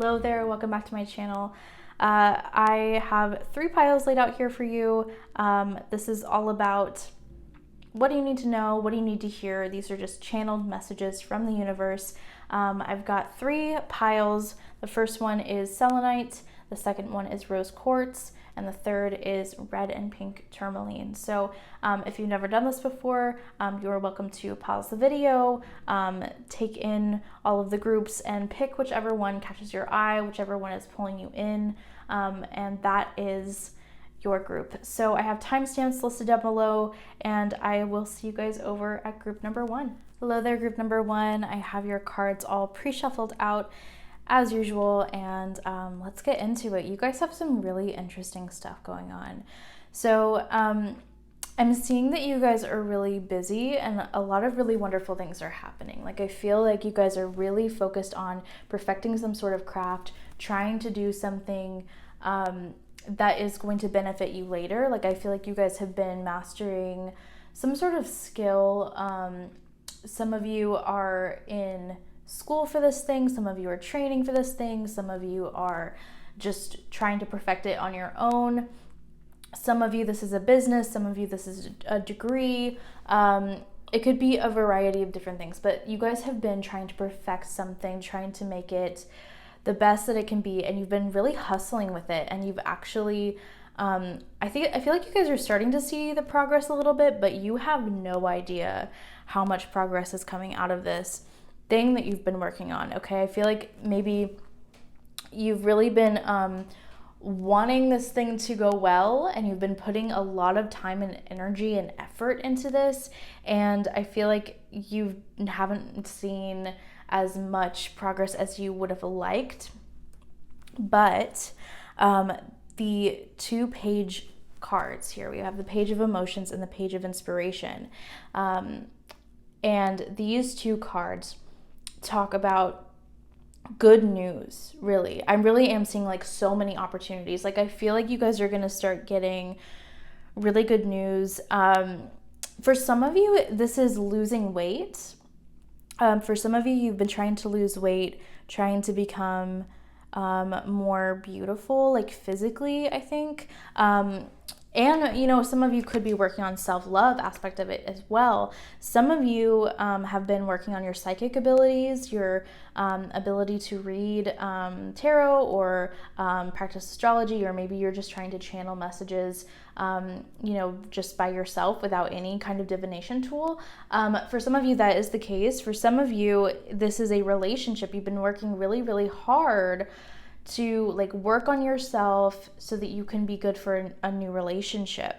Hello there, welcome back to my channel. I have 3 piles laid out here for you. This is all about what do you need to know, what do you need to hear. These are just channeled messages from the universe. I've got 3 piles. The first one is selenite, the second one is rose quartz, and the third is red and pink tourmaline. So if you've never done this before, you're welcome to pause the video, take in all of the groups and pick whichever one catches your eye, whichever one is pulling you in, and that is your group. So I have timestamps listed down below, and I will see you guys over at group number 1. Hello there, group number 1. I have your cards all pre-shuffled out as usual, and let's get into it. You guys have some really interesting stuff going on. So I'm seeing that you guys are really busy and a lot of really wonderful things are happening. Like, I feel like you guys are really focused on perfecting some sort of craft, trying to do something that is going to benefit you later. Like, I feel like you guys have been mastering some sort of skill. Some of you are in school for this thing, some of you are training for this thing, some of you are just trying to perfect it on your own. Some of you, this is a business, some of you, this is a degree. It could be a variety of different things, but you guys have been trying to perfect something, trying to make it the best that it can be, and you've been really hustling with it, and you've actually I feel like you guys are starting to see the progress a little bit, but you have no idea how much progress is coming out of this thing that you've been working on. Okay, I feel like maybe you've really been wanting this thing to go well, and you've been putting a lot of time and energy and effort into this, and I feel like you haven't seen as much progress as you would have liked. But the 2-page cards here, we have the page of emotions and the page of inspiration, and these 2 cards talk about good news. Really, I really am seeing like so many opportunities. Like, I feel like you guys are going to start getting really good news. For some of you, this is losing weight. For some of you, you've been trying to lose weight, trying to become more beautiful, like physically, I think. And, you know, some of you could be working on self-love aspect of it as well. Some of you have been working on your psychic abilities, your ability to read tarot or practice astrology, or maybe you're just trying to channel messages, you know, just by yourself without any kind of divination tool. For some of you, that is the case. For some of you, this is a relationship. You've been working really, really hard to like work on yourself so that you can be good for a new relationship.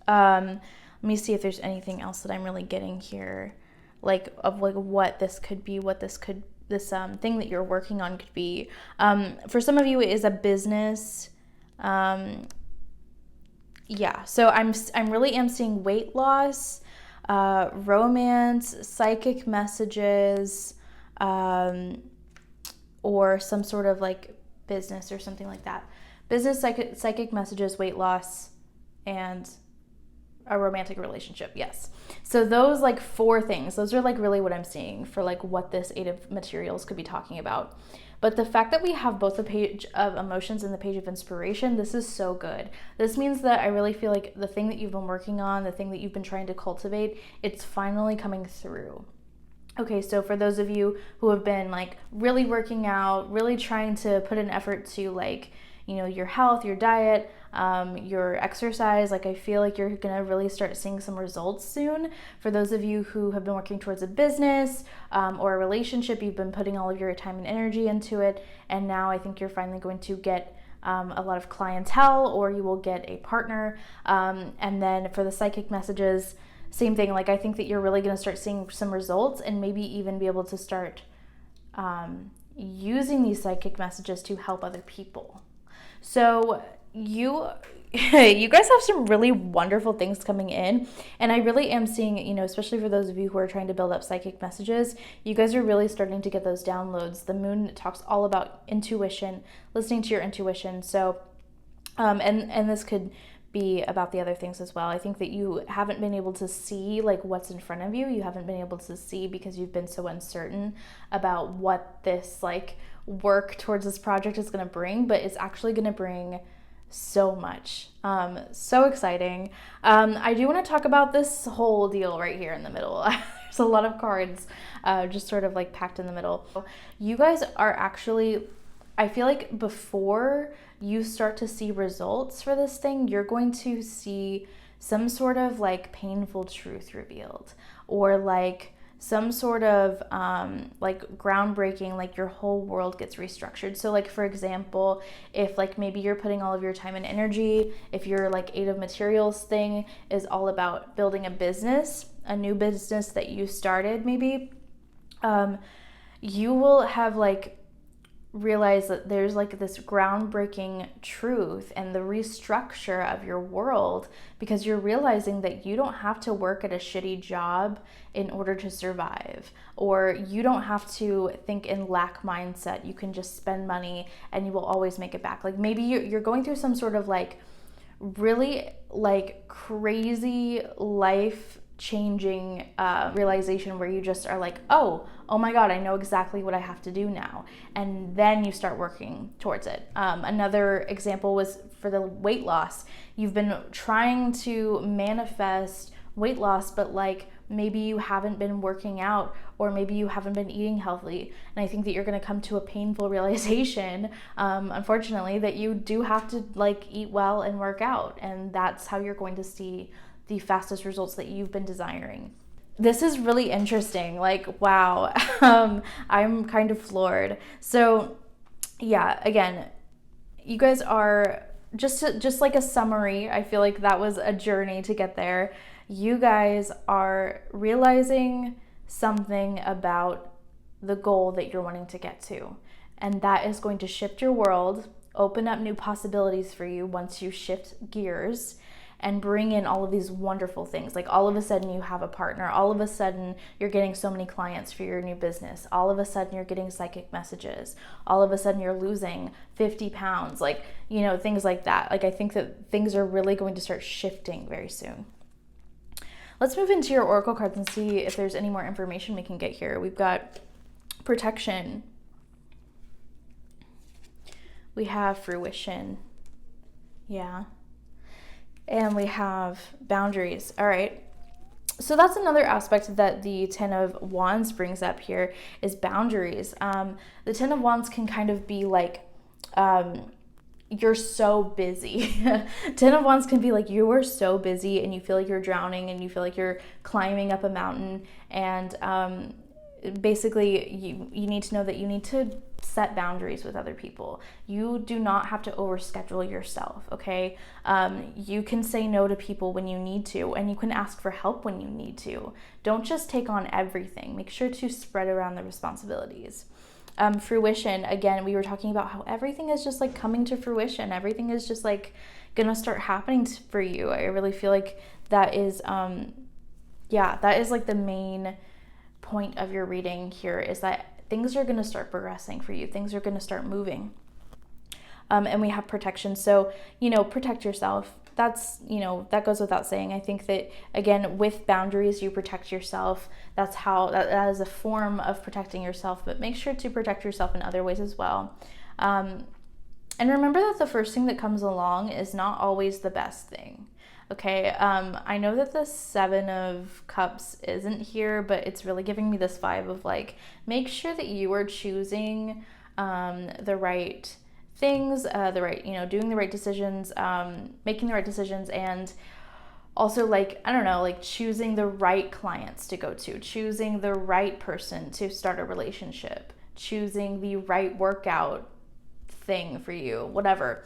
Let me see if there's anything else that I'm really getting here, like of like what this could be, what this could, this thing that you're working on could be. For some of you, it is a business. Yeah, so I'm really am seeing weight loss, romance, psychic messages, or some sort of like business or something like that. Business, psychic messages, weight loss, and a romantic relationship. Yes. So those like 4 things, those are like really what I'm seeing for like what this 8 of materials could be talking about. But the fact that we have both the page of emotions and the page of inspiration, this is so good. This means that I really feel like the thing that you've been working on, the thing that you've been trying to cultivate, it's finally coming through. Okay, so for those of you who have been like really working out, really trying to put an effort to like, you know, your health, your diet, your exercise, like I feel like you're gonna really start seeing some results soon. For those of you who have been working towards a business or a relationship, you've been putting all of your time and energy into it, and now I think you're finally going to get a lot of clientele, or you will get a partner. And then for the psychic messages, same thing. Like, I think that you're really going to start seeing some results, and maybe even be able to start using these psychic messages to help other people. So you guys have some really wonderful things coming in, and I really am seeing, you know, especially for those of you who are trying to build up psychic messages, you guys are really starting to get those downloads. The moon talks all about intuition, listening to your intuition. So and this could be about the other things as well. I think that you haven't been able to see like what's in front of you. You haven't been able to see because you've been so uncertain about what this like work towards this project is going to bring, but it's actually going to bring so much. So exciting. I do want to talk about this whole deal right here in the middle. There's a lot of cards just sort of like packed in the middle. You guys are actually, I feel like before you start to see results for this thing, you're going to see some sort of like painful truth revealed, or like some sort of like groundbreaking, like your whole world gets restructured. So like, for example, if like maybe you're putting all of your time and energy, if your like 8 of materials thing is all about building a business, a new business that you started maybe, you will have like realize that there's like this groundbreaking truth and the restructure of your world, because you're realizing that you don't have to work at a shitty job in order to survive, or you don't have to think in lack mindset. You can just spend money and you will always make it back. Like maybe you're going through some sort of like really like crazy life changing realization where you just are like, oh my God, I know exactly what I have to do now. And then you start working towards it. Another example was for the weight loss. You've been trying to manifest weight loss, but like maybe you haven't been working out, or maybe you haven't been eating healthy. And I think that you're going to come to a painful realization, unfortunately, that you do have to like eat well and work out. And that's how you're going to see the fastest results that you've been desiring. This is really interesting. Like, wow, I'm kind of floored. So yeah, again, you guys are just like a summary. I feel like that was a journey to get there. You guys are realizing something about the goal that you're wanting to get to. And that is going to shift your world, open up new possibilities for you once you shift gears, and bring in all of these wonderful things. Like all of a sudden you have a partner. All of a sudden you're getting so many clients for your new business. All of a sudden you're getting psychic messages. All of a sudden you're losing 50 pounds. Like, you know, things like that. Like I think that things are really going to start shifting very soon. Let's move into your oracle cards and see if there's any more information we can get here. We've got protection. We have fruition. Yeah. And we have boundaries. All right. So that's another aspect that the 10 of Wands brings up here is boundaries. The 10 of Wands can kind of be like, you're so busy. 10 of Wands can be like, you are so busy and you feel like you're drowning and you feel like you're climbing up a mountain. And basically you need to know that you need to set boundaries with other people. You do not have to overschedule yourself, okay? You can say no to people when you need to, and you can ask for help when you need to. Don't just take on everything. Make sure to spread around the responsibilities. Fruition, again, we were talking about how everything is just like coming to fruition. Everything is just like gonna start happening for you. I really feel like that is, that is like the main point of your reading here, is that things are going to start progressing for you. Things are going to start moving. And we have protection. So, protect yourself. That's, that goes without saying. I think that, again, with boundaries, you protect yourself. That's how, that is a form of protecting yourself, but make sure to protect yourself in other ways as well. And remember that the first thing that comes along is not always the best thing. Okay, I know that the 7 of Cups isn't here, but it's really giving me this vibe of like, make sure that you are choosing the right things, doing the right decisions, making the right decisions, and also like, I don't know, like choosing the right clients to go to, choosing the right person to start a relationship, choosing the right workout thing for you, whatever.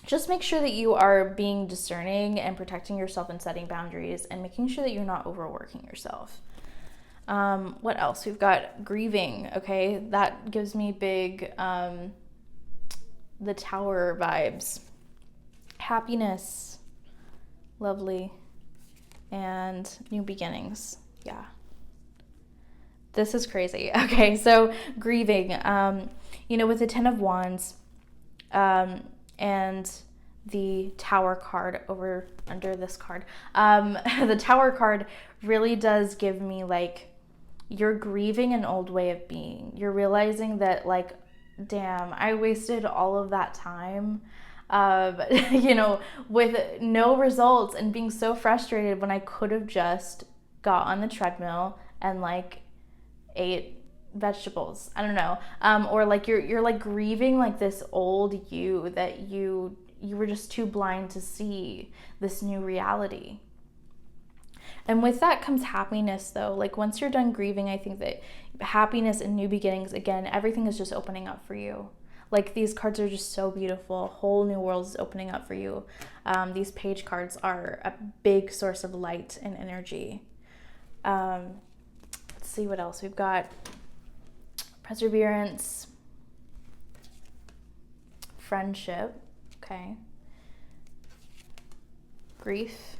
Just make sure that you are being discerning and protecting yourself and setting boundaries and making sure that you're not overworking yourself. What else? We've got grieving. Okay, that gives me big the Tower vibes. Happiness, lovely, and new beginnings. Yeah. This is crazy. Okay, so grieving. With the 10 of Wands, and the Tower card over under this card. The Tower card really does give me like, you're grieving an old way of being. You're realizing that like, damn, I wasted all of that time, with no results, and being so frustrated when I could have just got on the treadmill and like ate vegetables. I don't know. Or like you're like grieving like this old you that you were just too blind to see this new reality. And with that comes happiness though. Like once you're done grieving, I think that happiness and new beginnings, again, everything is just opening up for you. Like these cards are just so beautiful. A whole new world is opening up for you. These page cards are a big source of light and energy. Let's see what else we've got. Perseverance, friendship, okay, grief,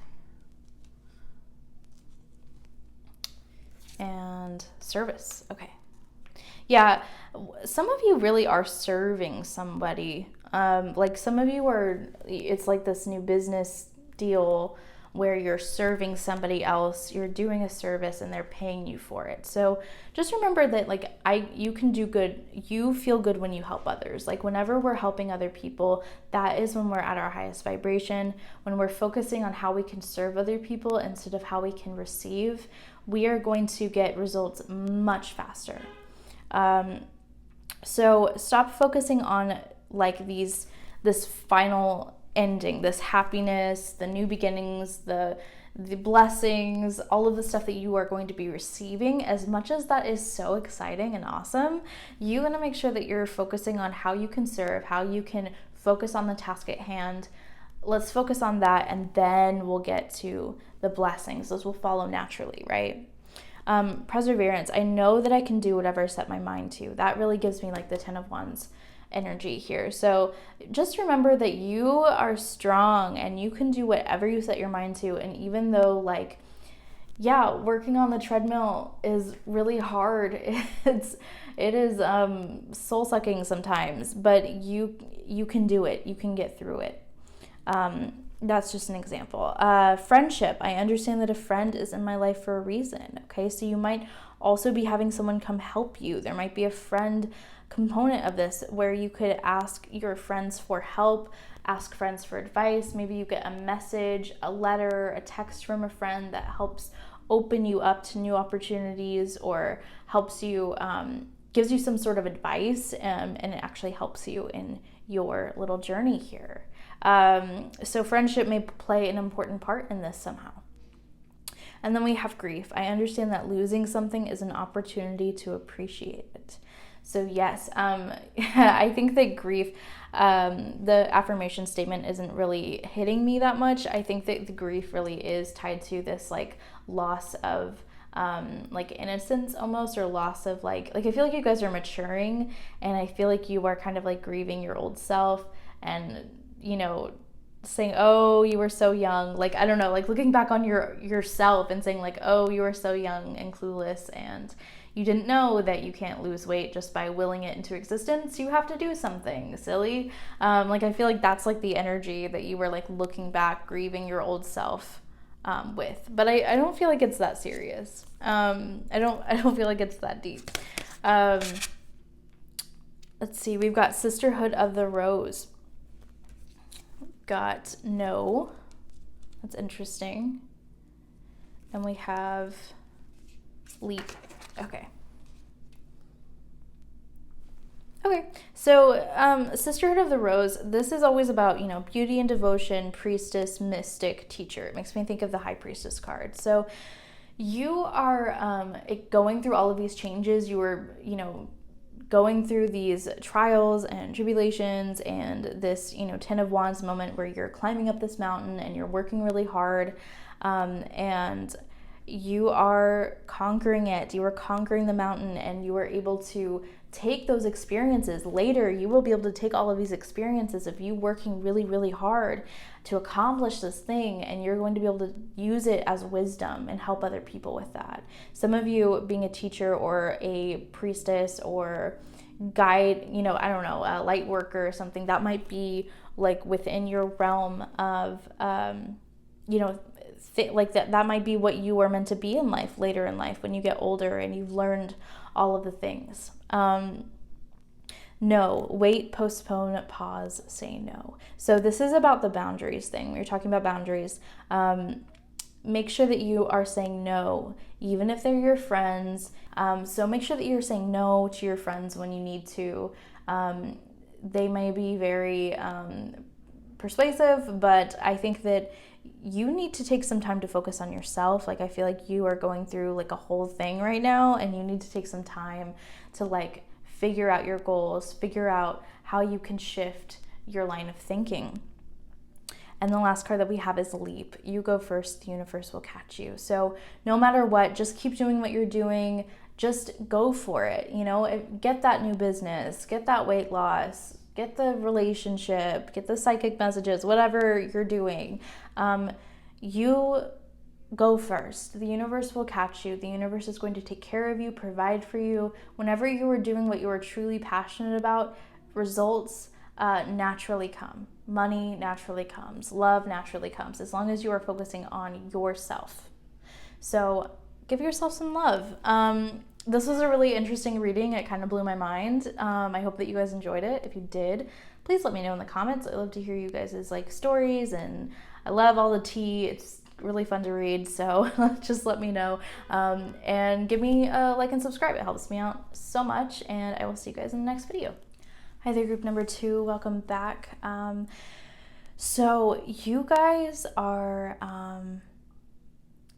and service. Okay. Yeah, some of you really are serving somebody. Like some of you are, it's like this new business deal where you're serving somebody else, you're doing a service and they're paying you for it. So just remember that like you can do good, you feel good when you help others. Like whenever we're helping other people, that is when we're at our highest vibration. When we're focusing on how we can serve other people instead of how we can receive, we are going to get results much faster. So stop focusing on like this final ending, this happiness, the new beginnings, the blessings, all of the stuff that you are going to be receiving. As much as that is so exciting and awesome, you want to make sure that you're focusing on how you can serve, how you can focus on the task at hand. Let's focus on that, and then we'll get to the blessings. Those will follow naturally, right? Perseverance. I know that I can do whatever I set my mind to. That really gives me like the 10 of Wands energy here. So just remember that you are strong and you can do whatever you set your mind to. And even though like, yeah, working on the treadmill is really hard. It is soul sucking sometimes, but you can do it. You can get through it. That's just an example. Friendship. I understand that a friend is in my life for a reason. Okay. So you might also be having someone come help you. There might be a friend component of this where you could ask your friends for help, ask friends for advice. Maybe you get a message, a letter, a text from a friend that helps open you up to new opportunities, or helps you, gives you some sort of advice, and it actually helps you in your little journey here. So friendship may play an important part in this somehow. And then we have grief. I understand that losing something is an opportunity to appreciate it. So yes, I think that grief, the affirmation statement isn't really hitting me that much. I think that the grief really is tied to this like loss of like innocence almost, or loss of like I feel like you guys are maturing, and I feel like you are kind of like grieving your old self, and saying, oh, you were so young. Like, I don't know, like looking back on yourself and saying like, oh, you were so young and clueless, and you didn't know that you can't lose weight just by willing it into existence. You have to do something silly. Like, I feel like that's like the energy that you were like looking back, grieving your old self with. But I don't feel like it's that serious. I don't feel like it's that deep. Let's see, we've got Sisterhood of the Rose. Got no. That's interesting. And we have Leap. Okay. So Sisterhood of the Rose, this is always about, beauty and devotion, priestess, mystic, teacher. It makes me think of the High Priestess card. So you are going through all of these changes. You were, going through these trials and tribulations and this, 10 of Wands moment where you're climbing up this mountain and you're working really hard, and you are conquering it. You are conquering the mountain, and you are able to take those experiences. Later, you will be able to take all of these experiences of you working really, really hard to accomplish this thing, and you're going to be able to use it as wisdom and help other people with that. Some of you being a teacher or a priestess or guide, I don't know, a light worker or something, that might be like within your realm of, like that might be what you are meant to be in life later in life when you get older and you've learned all of the things. No, wait, postpone, pause, say no. So this is about the boundaries thing. We were talking about boundaries. Make sure that you are saying no, even if they're your friends. So make sure that you're saying no to your friends when you need to. They may be very persuasive, but I think that you need to take some time to focus on yourself. Like, I feel like you are going through like a whole thing right now, and you need to take some time to like figure out your goals, figure out how you can shift your line of thinking. And the last card that we have is leap. You go first, the universe will catch you. So no matter what, just keep doing what you're doing. Just go for it. Get that new business, get that weight loss, get the relationship, get the psychic messages, whatever you're doing. You go first. The universe will catch you. The universe is going to take care of you, provide for you. Whenever you are doing what you are truly passionate about, results naturally come. Money naturally comes. Love naturally comes, as long as you are focusing on yourself. So give yourself some love. This was a really interesting reading. It kind of blew my mind. I hope that you guys enjoyed it. If you did, please let me know in the comments. I love to hear you guys' like stories, and I love all the tea. It's really fun to read, so just let me know, and give me a like and subscribe. It helps me out so much, and I will see you guys in the next video. Hi there, group number 2, welcome back. So you guys are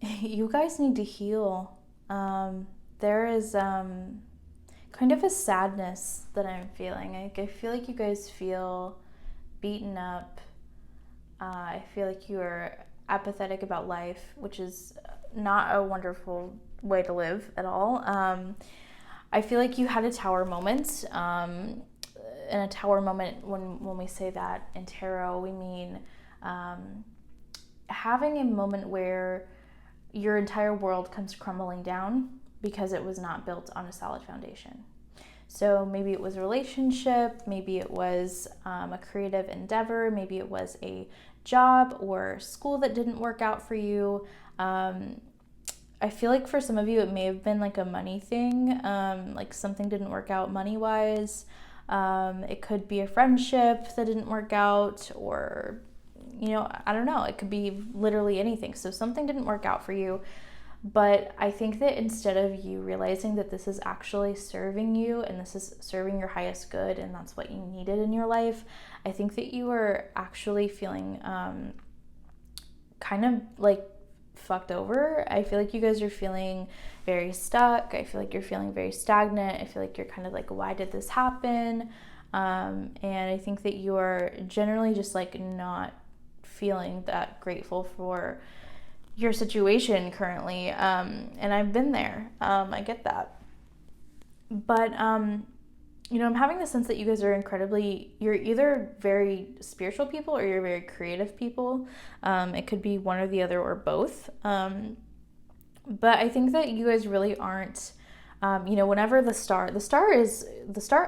you guys need to heal. There is kind of a sadness that I'm feeling. I feel like you guys feel beaten up. I feel like you are apathetic about life, which is not a wonderful way to live at all. I feel like you had a tower moment. And a tower moment, when we say that in tarot, we mean having a moment where your entire world comes crumbling down because it was not built on a solid foundation. So maybe it was a relationship, maybe it was a creative endeavor, maybe it was a job or school that didn't work out for you. I feel like for some of you it may have been like a money thing, like something didn't work out money-wise. It could be a friendship that didn't work out, or, I don't know. It could be literally anything. So something didn't work out for you. But I think that instead of you realizing that this is actually serving you and this is serving your highest good and that's what you needed in your life, I think that you are actually feeling kind of like fucked over. I feel like you guys are feeling very stuck. I feel like you're feeling very stagnant. I feel like you're kind of like, why did this happen? And I think that you are generally just like not feeling that grateful for your situation currently. And I've been there. I get that. But, I'm having the sense that you guys are you're either very spiritual people or you're very creative people. It could be one or the other or both. But I think that you guys really aren't, whenever the star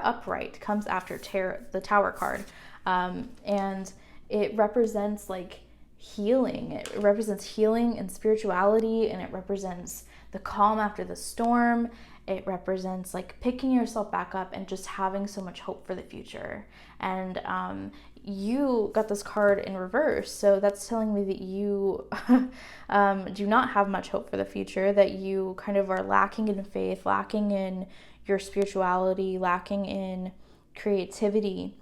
upright comes after the Tower card. And it represents like healing. It represents healing and spirituality, and it represents the calm after the storm. It represents like picking yourself back up and just having so much hope for the future. And you got this card in reverse, so that's telling me that you do not have much hope for the future, that you kind of are lacking in faith, lacking in your spirituality, lacking in creativity,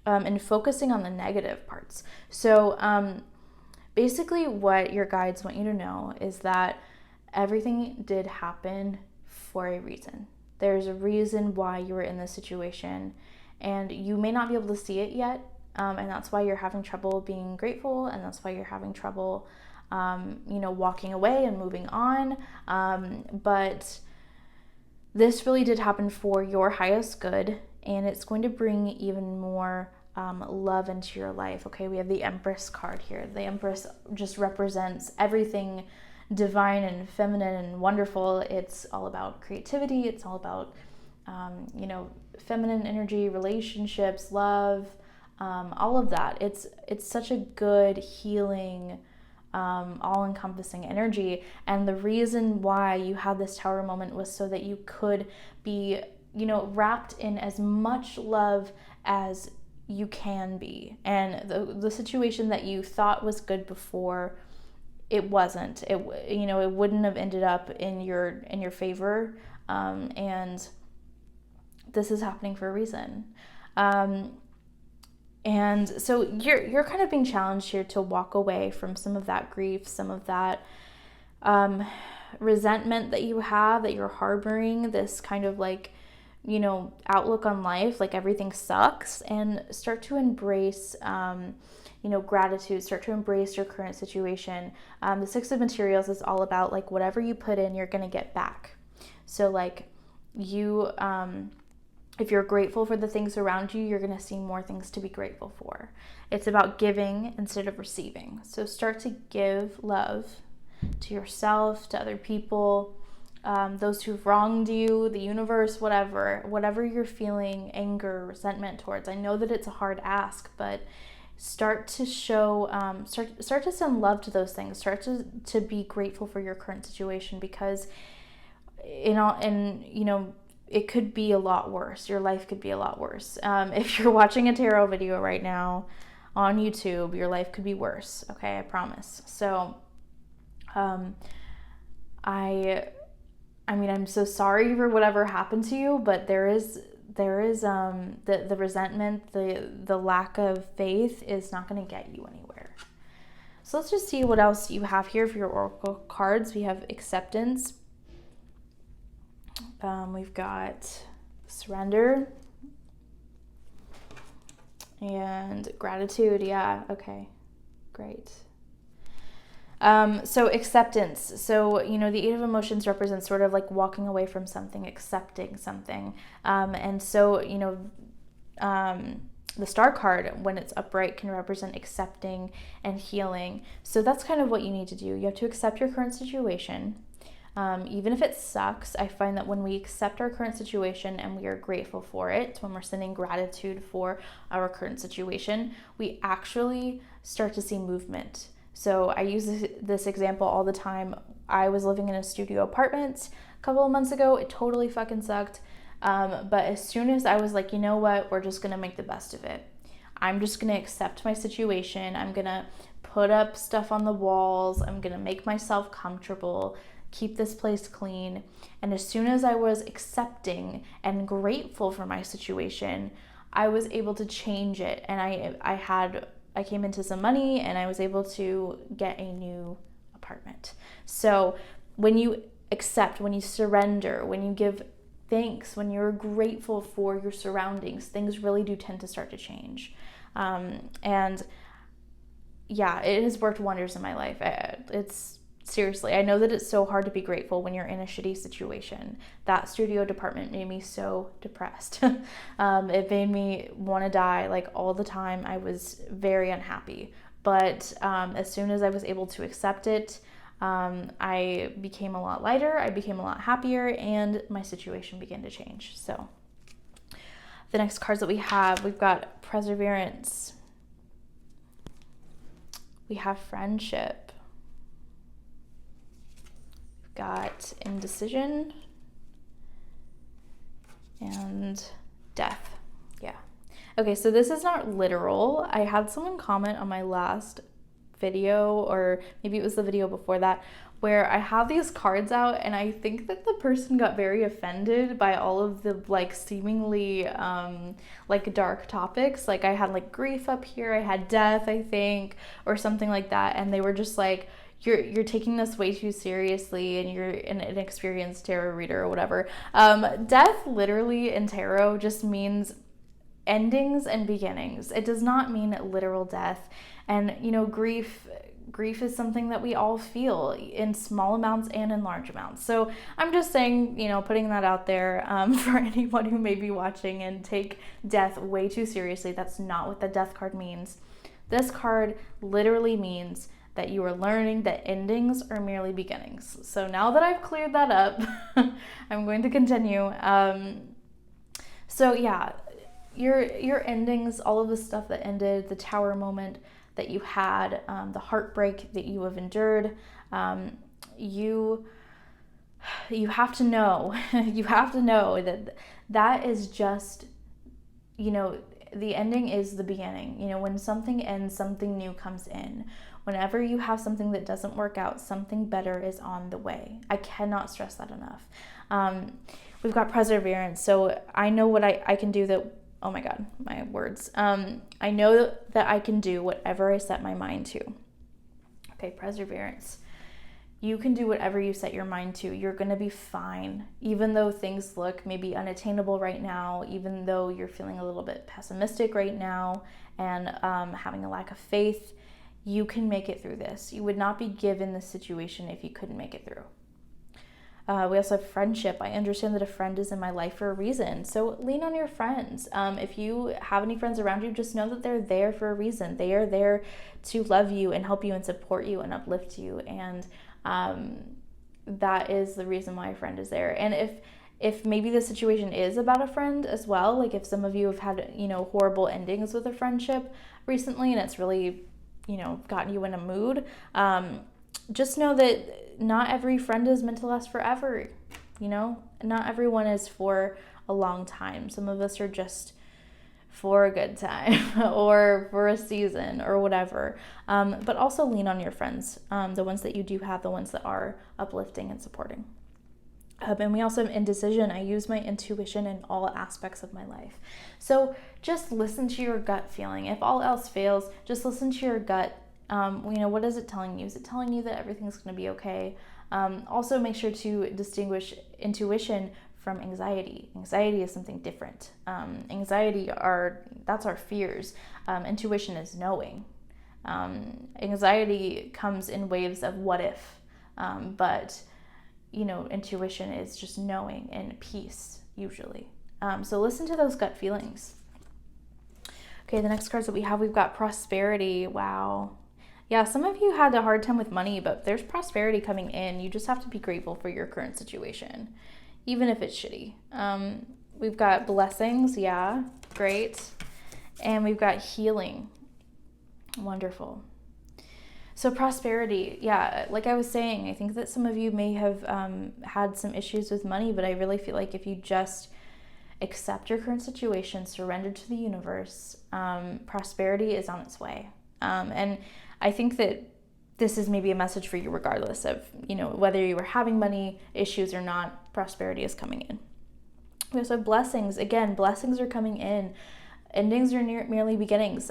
and focusing on the negative parts. So basically what your guides want you to know is that everything did happen for a reason. There's a reason why you were in this situation, and you may not be able to see it yet, and that's why you're having trouble being grateful, and that's why you're having trouble walking away and moving on. But this really did happen for your highest good, and it's going to bring even more love into your life. Okay, we have the Empress card here. The Empress just represents everything divine and feminine and wonderful. It's all about creativity. It's all about, feminine energy, relationships, love, all of that. It's such a good healing, all-encompassing energy. And the reason why you had this tower moment was so that you could be, wrapped in as much love as you can be. And the situation that you thought was good before, it wasn't. It wouldn't have ended up in your favor. And this is happening for a reason. And so you're kind of being challenged here to walk away from some of that grief, some of that resentment that you have, that you're harboring, this kind of like, outlook on life, like everything sucks, and start to embrace, gratitude, start to embrace your current situation. The Six of Materials is all about like whatever you put in, you're going to get back. So like you, if you're grateful for the things around you, you're going to see more things to be grateful for. It's about giving instead of receiving. So start to give love to yourself, to other people, those who've wronged you, the universe, whatever you're feeling anger, resentment towards. I know that it's a hard ask, but start to show, start to send love to those things. Start to be grateful for your current situation, because it could be a lot worse. Your life could be a lot worse. If you're watching a tarot video right now on YouTube, your life could be worse. Okay, I promise. So, I'm so sorry for whatever happened to you, but there is the resentment, the lack of faith is not going to get you anywhere. So let's just see what else you have here for your oracle cards. We have acceptance. We've got surrender and gratitude. Yeah, okay, great. So acceptance. So, the Eight of Emotions represents sort of like walking away from something, accepting something. And so, the Star card, when it's upright, can represent accepting and healing. So that's kind of what you need to do. You have to accept your current situation. Even if it sucks, I find that when we accept our current situation and we are grateful for it, when we're sending gratitude for our current situation, we actually start to see movement. So I use this example all the time. I was living in a studio apartment a couple of months ago. It totally fucking sucked. But as soon as I was like, you know what, we're just going to make the best of it. I'm just going to accept my situation. I'm going to put up stuff on the walls. I'm going to make myself comfortable, keep this place clean. And as soon as I was accepting and grateful for my situation, I was able to change it. And I came into some money and I was able to get a new apartment. So when you accept, when you surrender, when you give thanks, when you're grateful for your surroundings, things really do tend to start to change. And yeah, it has worked wonders in my life. It's seriously, I know that it's so hard to be grateful when you're in a shitty situation. That studio department made me so depressed. It made me want to die like all the time. I was very unhappy. But as soon as I was able to accept it, I became a lot lighter, I became a lot happier, and my situation began to change. So the next cards that we've got perseverance. We have friendship. We've got indecision and death. Yeah. Okay, so this is not literal. I had someone comment on my last video, or maybe it was the video before that, where I have these cards out, and I think that the person got very offended by all of the like seemingly like dark topics. Like I had like grief up here, I had death, I think, or something like that, and they were just like, you're taking this way too seriously, and you're an inexperienced tarot reader or whatever. Death literally in tarot just means endings and beginnings. It does not mean literal death. And grief is something that we all feel in small amounts and in large amounts. So I'm just saying, putting that out there for anyone who may be watching and take death way too seriously. That's not what the death card means. This card literally means that you are learning that endings are merely beginnings. So now that I've cleared that up, I'm going to continue. So yeah, your endings, all of the stuff that ended, the tower moment that you had, the heartbreak that you have endured, you have to know, you have to know that is just, the ending is the beginning. When something ends, something new comes in. Whenever you have something that doesn't work out, something better is on the way. I cannot stress that enough. We've got perseverance. So I know what I can do that, oh my God, my words. I know that I can do whatever I set my mind to. Okay, perseverance. You can do whatever you set your mind to. You're going to be fine. Even though things look maybe unattainable right now, even though you're feeling a little bit pessimistic right now and having a lack of faith, you can make it through this. You would not be given this situation if you couldn't make it through. We also have friendship. I understand that a friend is in my life for a reason. So lean on your friends. If you have any friends around you, just know that they're there for a reason. They are there to love you and help you and support you and uplift you. And that is the reason why a friend is there. And if maybe the situation is about a friend as well, like if some of you have had, horrible endings with a friendship recently and it's really, gotten you in a mood, just know that not every friend is meant to last forever. Not everyone is for a long time. Some of us are just for a good time or for a season or whatever. But also lean on your friends, the ones that you do have, the ones that are uplifting and supporting. And we also have indecision. I use my intuition in all aspects of my life. So just listen to your gut feeling. If all else fails, just listen to your gut. What is it telling you? Is it telling you that everything's going to be okay? Also make sure to distinguish intuition from anxiety. Anxiety is something different. That's our fears. Intuition is knowing. Anxiety comes in waves of what if, but intuition is just knowing and peace usually. So listen to those gut feelings. Okay, the next cards that we've got prosperity. Wow. Yeah, some of you had a hard time with money, but there's prosperity coming in. You just have to be grateful for your current situation, even if it's shitty. We've got blessings. Yeah, great. And we've got healing. Wonderful. So prosperity, yeah, like I was saying, I think that some of you may have had some issues with money, but I really feel like if you just accept your current situation, surrender to the universe, prosperity is on its way. And I think that this is maybe a message for you regardless of, whether you were having money issues or not, prosperity is coming in. We also have blessings. Again, blessings are coming in. Endings are merely beginnings.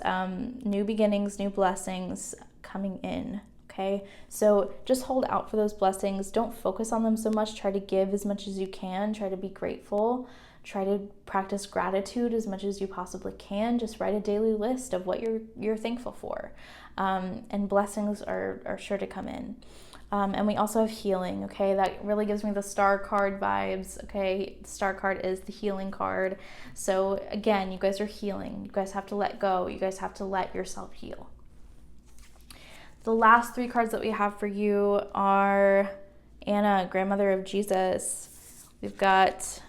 New beginnings, new blessings coming in. Okay, so just hold out for those blessings. Don't focus on them so much. Try to give as much as you can. Try to be grateful. Try to practice gratitude as much as you possibly can. Just write a daily list of what you're thankful for. And blessings are sure to come in. And we also have healing, okay? That really gives me the star card vibes, okay? The star card is the healing card. So again, you guys are healing. You guys have to let go. You guys have to let yourself heal. The last three cards that we have for you are Anna, grandmother of Jesus. We've got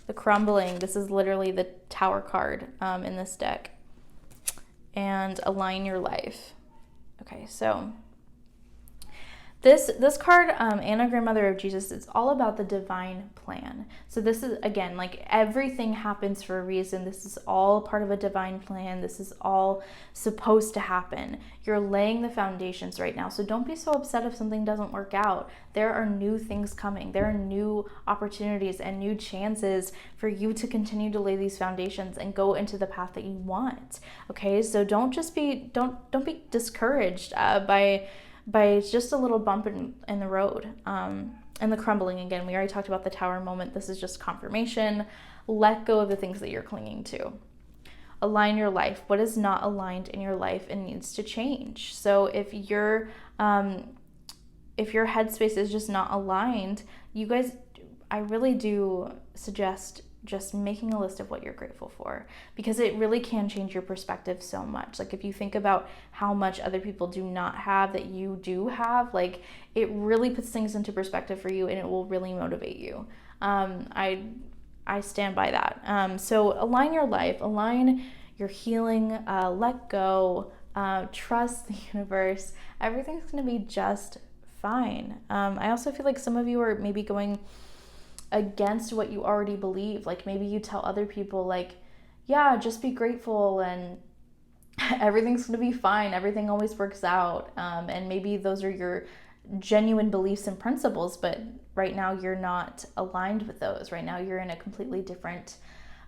the crumbling. This is literally the tower card in this deck. And align your life. Okay, so this card, Anna, grandmother of Jesus, it's all about the divine plan. So this is, again, like everything happens for a reason. This is all part of a divine plan. This is all supposed to happen. You're laying the foundations right now. So don't be so upset if something doesn't work out. There are new things coming. There are new opportunities and new chances for you to continue to lay these foundations and go into the path that you want. Okay, so don't be discouraged by just a little bump in the road. And the crumbling, again, we already talked about the tower moment. This is just confirmation. Let go of the things that you're clinging to. Align your life. What is not aligned in your life and needs to change? So if your headspace is just not aligned, you guys, I really do suggest just making a list of what you're grateful for, because it really can change your perspective so much. Like if you think about how much other people do not have that you do have, like it really puts things into perspective for you and it will really motivate you. I stand by that. So align your life, align your healing, let go, trust the universe. Everything's going to be just fine. I also feel like some of you are maybe going against what you already believe. Like maybe you tell other people like, yeah, just be grateful and everything's going to be fine. Everything always works out. And maybe those are your genuine beliefs and principles, but right now you're not aligned with those. Right now you're in a completely different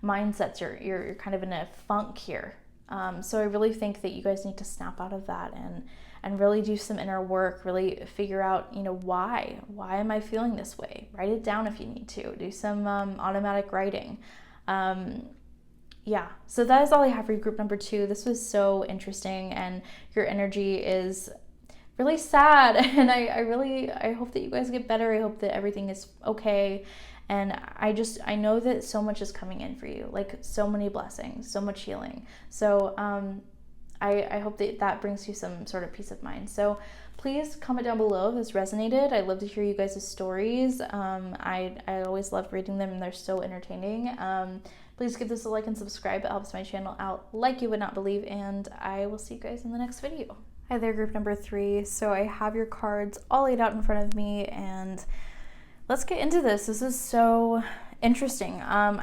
mindset. You're kind of in a funk here. So I really think that you guys need to snap out of that and really do some inner work, really figure out, why am I feeling this way? Write it down if you need to. Do some automatic writing. Yeah, so that is all I have for you, group number 2. This was so interesting, and your energy is really sad, and I hope that you guys get better. I hope that everything is okay, and I know that so much is coming in for you, like so many blessings, so much healing. So I hope that brings you some sort of peace of mind. So please comment down below if this resonated. I love to hear you guys' stories. I always love reading them, and they're so entertaining. Please give this a like and subscribe. It helps my channel out like you would not believe, and I will see you guys in the next video. Hi there, group number 3. So I have your cards all laid out in front of me, and let's get into this. This is so interesting. I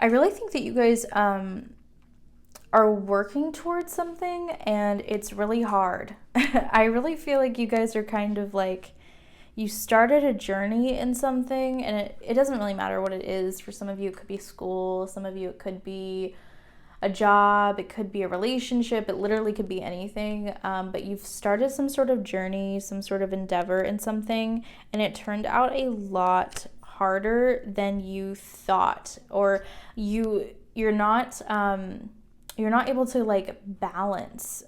really think that you guys are working towards something, and it's really hard. I really feel like you guys are kind of like, you started a journey in something, and it doesn't really matter what it is. For some of you, it could be school. Some of you, it could be a job. It could be a relationship. It literally could be anything. But you've started some sort of journey, some sort of endeavor in something, and it turned out a lot harder than you thought, or you're not able to like balance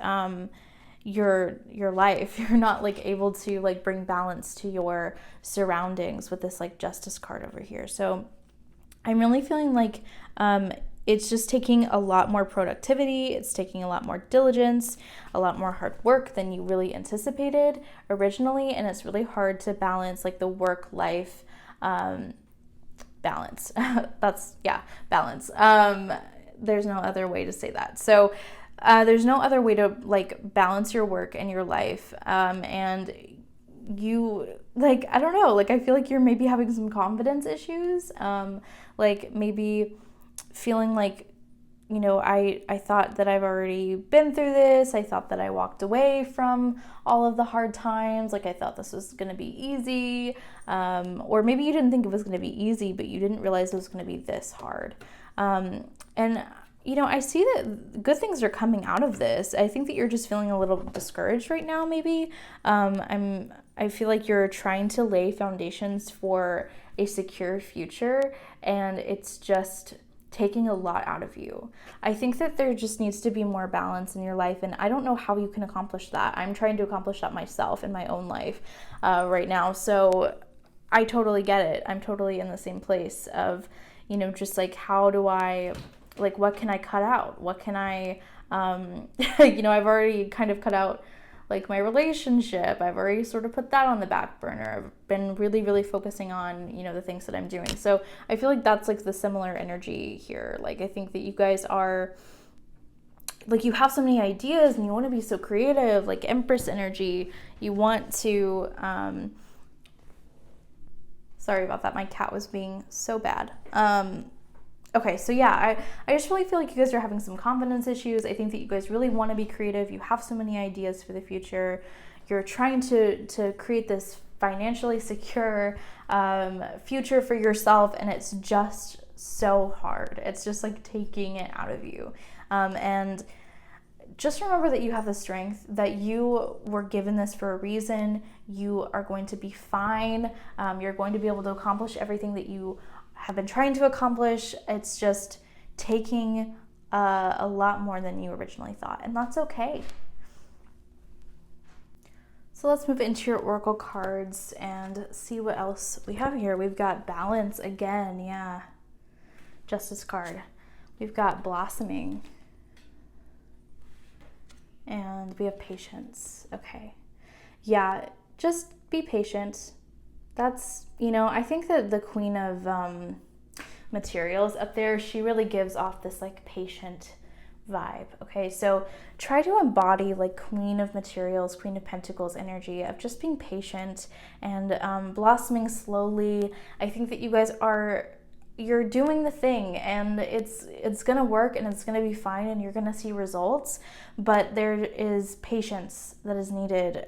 your life. You're not like able to like bring balance to your surroundings with this like Justice card over here. So I'm really feeling like it's just taking a lot more productivity. It's taking a lot more diligence, a lot more hard work than you really anticipated originally, and it's really hard to balance like the work-life balance. Balance. There's no other way to say that. So there's no other way to like balance your work and your life. And you like, I don't know, like I feel like you're maybe having some confidence issues. Like maybe feeling like, I thought that I've already been through this. I thought that I walked away from all of the hard times. Like I thought this was going to be easy. Or maybe you didn't think it was going to be easy, but you didn't realize it was going to be this hard. And I see that good things are coming out of this. I think that you're just feeling a little discouraged right now, maybe. I feel like you're trying to lay foundations for a secure future, and it's just taking a lot out of you. I think that there just needs to be more balance in your life, and I don't know how you can accomplish that. I'm trying to accomplish that myself in my own life right now, so I totally get it. I'm totally in the same place of, just like, how do I, like, what can I cut out? What can I, I've already kind of cut out like my relationship. I've already sort of put that on the back burner. I've been really, really focusing on, the things that I'm doing. So I feel like that's like the similar energy here. Like, I think that you guys are, like, you have so many ideas and you want to be so creative, like Empress energy. You want to, sorry about that. My cat was being so bad. Okay, so yeah, I just really feel like you guys are having some confidence issues. I think that you guys really want to be creative. You have so many ideas for the future. You're trying to create this financially secure future for yourself, and it's just so hard. It's just like taking it out of you. And just remember that you have the strength, that you were given this for a reason. You are going to be fine. You're going to be able to accomplish everything that you have been trying to accomplish. It's just taking a lot more than you originally thought, and that's okay. So let's move into your oracle cards and see what else we have here. We've got balance again, yeah. Justice card. We've got blossoming. And we have patience. Okay. Yeah, just be patient. That's, I think that the queen of materials up there, she really gives off this like patient vibe. Okay, so try to embody like queen of materials, queen of pentacles energy of just being patient and blossoming slowly. I think that you guys you're doing the thing, and it's gonna work, and it's gonna be fine, and you're gonna see results, but there is patience that is needed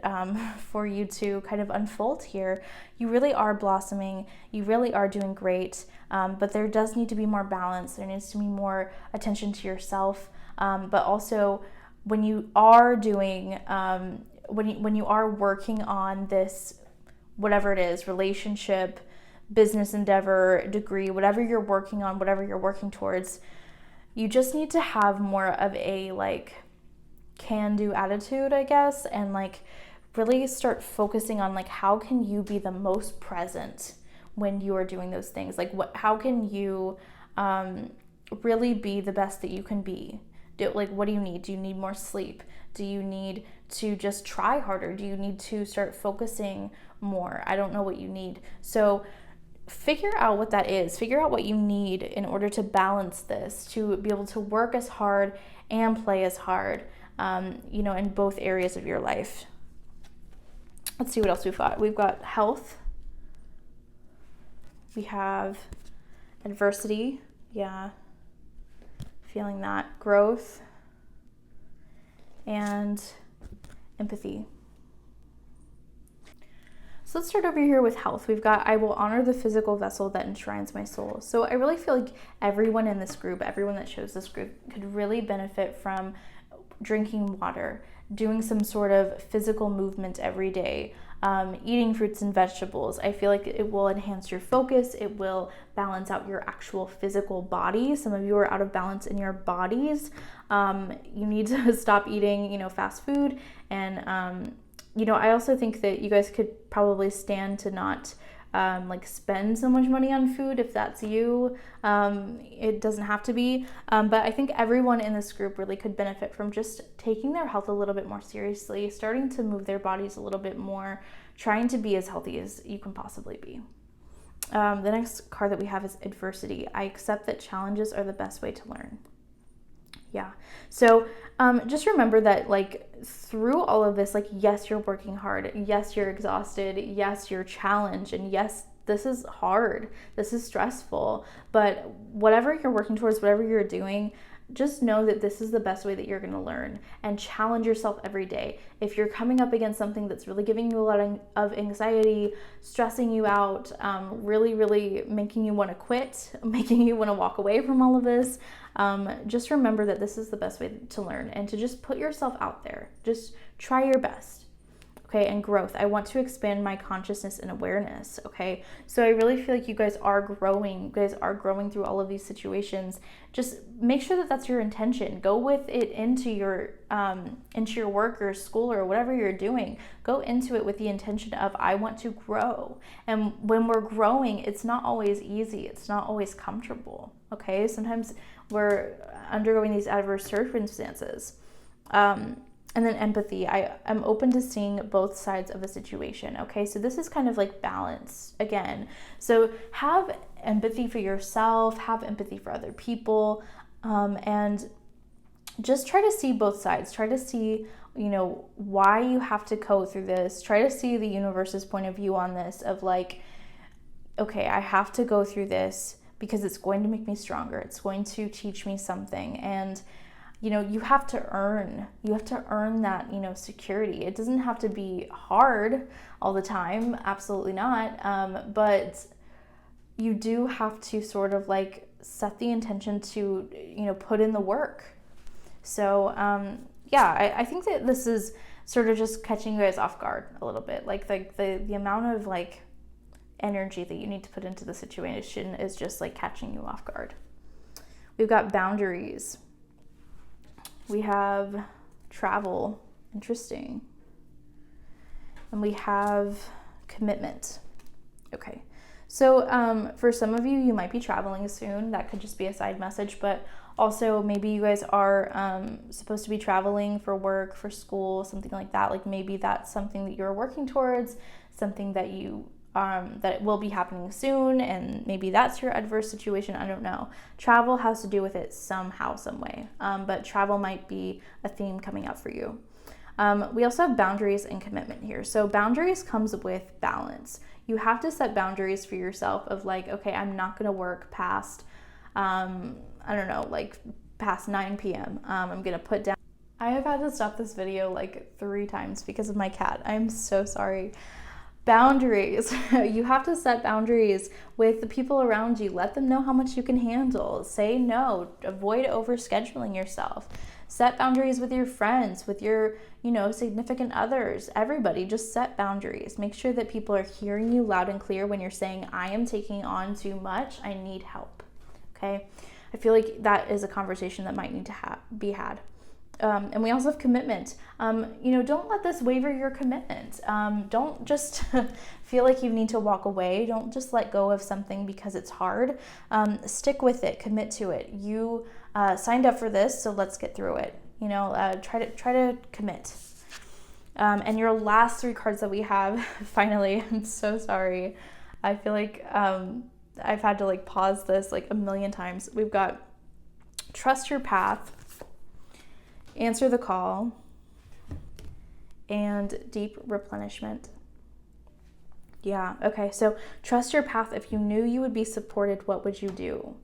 for you to kind of unfold here. You really are blossoming, you really are doing great, but there does need to be more balance. There needs to be more attention to yourself, but also when you are doing when you are working on this, whatever it is, relationship, business endeavor, degree, whatever you're working on, whatever you're working towards, you just need to have more of a like can-do attitude, I guess, and like really start focusing on like how can you be the most present when you are doing those things. Like how can you really be the best that you can be? What do you need? Do you need more sleep? Do you need to just try harder? Do you need to start focusing more? I don't know what you need. So figure out what that is. Figure out what you need in order to balance this, to be able to work as hard and play as hard, in both areas of your life. Let's see what else we've got. We've got health. We have adversity. Yeah. Feeling that. Growth. And empathy. So let's start over here with health. We've got, I will honor the physical vessel that enshrines my soul. So I really feel like everyone in this group, everyone that chose this group could really benefit from drinking water, doing some sort of physical movement every day, eating fruits and vegetables. I feel like it will enhance your focus. It will balance out your actual physical body. Some of you are out of balance in your bodies. You need to stop eating, fast food, and I also think that you guys could probably stand to not spend so much money on food if that's you. It doesn't have to be, but I think everyone in this group really could benefit from just taking their health a little bit more seriously, starting to move their bodies a little bit more, trying to be as healthy as you can possibly be. The next card that we have is adversity. I accept that challenges are the best way to learn. Yeah. So just remember that through all of this, yes, you're working hard. Yes, you're exhausted. Yes, you're challenged. And yes, this is hard. This is stressful. But whatever you're working towards, whatever you're doing, just know that this is the best way that you're going to learn, and challenge yourself every day. If you're coming up against something that's really giving you a lot of anxiety, stressing you out, really, really making you want to quit, making you want to walk away from all of this, just remember that this is the best way to learn, and to just put yourself out there. Just try your best. Okay, and growth. I want to expand my consciousness and awareness. Okay, so I really feel like you guys are growing. You guys are growing through all of these situations. Just make sure that that's your intention. Go with it into your work or school or whatever you're doing. Go into it with the intention of, I want to grow. And when we're growing, it's not always easy. It's not always comfortable. Okay, sometimes we're undergoing these adverse circumstances. And then empathy. I'm open to seeing both sides of a situation. Okay, so this is kind of like balance again. So have empathy for yourself, have empathy for other people, and just try to see both sides. Try to see, why you have to go through this. Try to see the universe's point of view on this of okay, I have to go through this because it's going to make me stronger. It's going to teach me something. And you have to earn that, security. It doesn't have to be hard all the time. Absolutely not. But you do have to sort of set the intention to, put in the work. So, I think that this is sort of just catching you guys off guard a little bit. The amount of energy that you need to put into the situation is just catching you off guard. We've got boundaries. We have travel, interesting. And we have commitment. Okay, so for some of you, you might be traveling soon. That could just be a side message, but also maybe you guys are supposed to be traveling for work, for school, something like that. Maybe that's something that you're working towards, something that you that will be happening soon, and maybe that's your adverse situation. I don't know. Travel has to do with it somehow, some way, but travel might be a theme coming up for you. We also have boundaries and commitment here. So boundaries comes with balance. You have to set boundaries for yourself of like, okay, I'm not going to work past, I don't know, like past 9 p.m. I'm going to put down. I have had to stop this video like 3 times because of my cat. I'm so sorry. Boundaries. You have to set boundaries with the people around you. Let them know how much you can handle. Say no. Avoid overscheduling yourself. Set boundaries with your friends, with your, significant others, everybody. Just set boundaries. Make sure that people are hearing you loud and clear when you're saying, I am taking on too much. I need help. Okay? I feel like that is a conversation that might need to be had. And we also have commitment. Don't let this waver your commitment. Don't just feel like you need to walk away. Don't just let go of something because it's hard. Stick with it. Commit to it. You signed up for this, so let's get through it. Try to commit. And your last 3 cards that we have, finally, I'm so sorry. I feel like I've had to like pause this like a million times. We've got trust your path, answer the call, and deep replenishment. Yeah, okay, so trust your path. If you knew you would be supported, what would you do?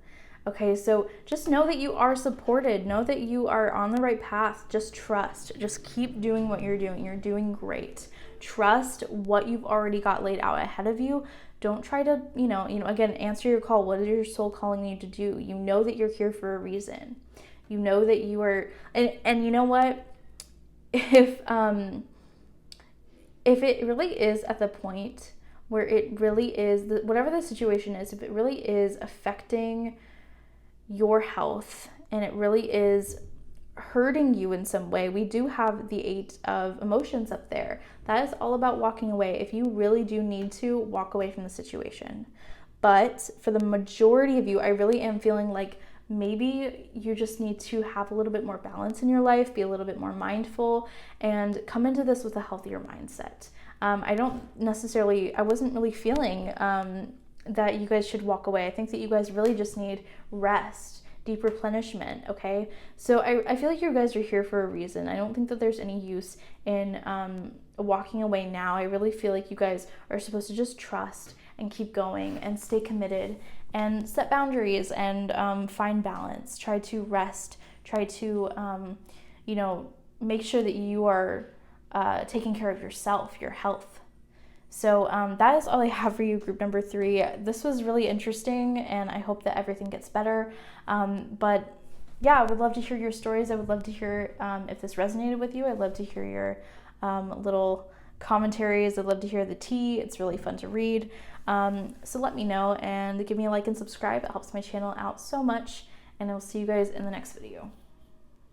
Okay, so just know that you are supported. Know that you are on the right path. Just trust. Just keep doing what you're doing. You're doing great. Trust what you've already got laid out ahead of you. Don't try to, again, answer your call. What is your soul calling you to do? You know that you're here for a reason. You know that you are, and you know what? If it really is at the point where it really is, whatever the situation is, if it really is affecting your health and it really is hurting you in some way, we do have the 8 of emotions up there. That is all about walking away. If you really do need to, walk away from the situation. But for the majority of you, I really am feeling like maybe you just need to have a little bit more balance in your life, be a little bit more mindful, and come into this with a healthier mindset. I wasn't really feeling that you guys should walk away. I think that you guys really just need rest, deep replenishment, okay? So I feel like you guys are here for a reason. I don't think that there's any use in walking away now. I really feel like you guys are supposed to just trust and keep going and stay committed and set boundaries and find balance. Try to rest. Try to, make sure that you are taking care of yourself, your health. So that is all I have for you, group number 3. This was really interesting, and I hope that everything gets better. But yeah, I would love to hear your stories. I would love to hear if this resonated with you. I'd love to hear your little commentaries. I'd love to hear the tea. It's really fun to read. So let me know and give me a like and subscribe. It helps my channel out so much, and I'll see you guys in the next video.